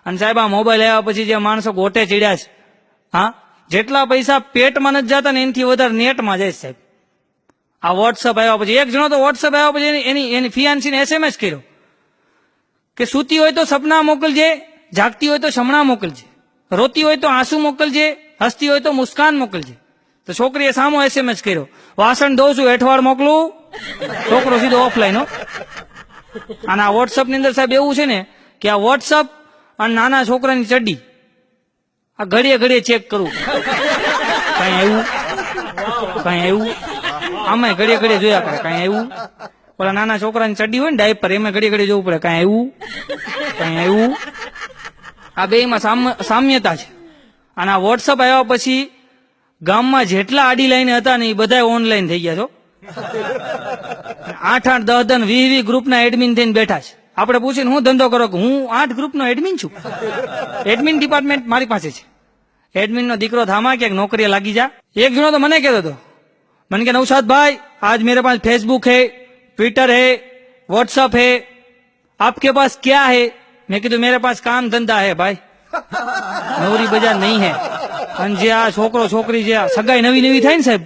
અને સાહેબ આ મોબાઈલ આવ્યા પછી જે માણસો ગોટે ચડ્યા છે, હા, જેટલા પૈસા પેટમાં નથી જતા ને એનાથી વધારે નેટમાં જાય છે સાહેબ. આ વોટ્સઅપ આવ્યા પછી એક જણો તો વોટ્સઅપ આવ્યા પછી એની ફિયાન્સીને SMS કર્યો કે સૂતી હોય તો સપના મોકલજે, જાગતી હોય તો શમણા મોકલજે, રોતી હોય તો આંસુ મોકલજે, હસતી હોય તો મુસ્કાન મોકલજે. તો છોકરીએ સામો SMS કર્યો, વાસણ ધોઉં છું એઠવાડ મોકલું. છોકરો સીધો ઓફલાઈન હો. અને આ વોટ્સઅપ ની અંદર સાહેબ એવું છે ને કે આ વોટ્સઅપ અને નાના છોકરાની ચડ્ડી આ ઘડીએ ઘડીએ ચેક કરવું, કઈ આવ્યું કઈ આવ્યું, આમાં ઘડીએ ઘડીએ જોયા કરે કઈ આવ્યું. ઓલા નાના છોકરાની ચડ્ડી હોય ને ડાયપર એમાં ઘડીએ ઘડીએ જોવું પડે કઈ આવ્યું કઈ આવ્યું. આ બેમાં સામ્યતા છે. અને આ વોટ્સઅપ આવ્યા પછી ગામમાં જેટલા આડી લાઈને હતા ને એ બધા ઓનલાઈન થઈ ગયા છો. 8-8, 10-10, 20 ગ્રુપના એડમિન થઈને બેઠા છે. આપણે પૂછીને હું ધંધો કરો કે હું 8 ગ્રુપનો એડમિન છું. એડમિન ડિપાર્ટમેન્ટ મારી પાસે છે. એડમિન નો દીકરો થામા ક્યાંક નોકરી લાગી જા. એક જણો તો મને કહેતો હતો, મને કે નૌશાદ ભાई आज मेरे पास फेसबुक है, ट्विटर है, व्हाट्सएप है, आपके पास क्या है? मैं कीधुं मेरे पास काम धंधा है भाई, नौरी बजार नहीं है. અને જે આ છોકરો છોકરી જે સગાઈ નવી નવી થાય ને સાહેબ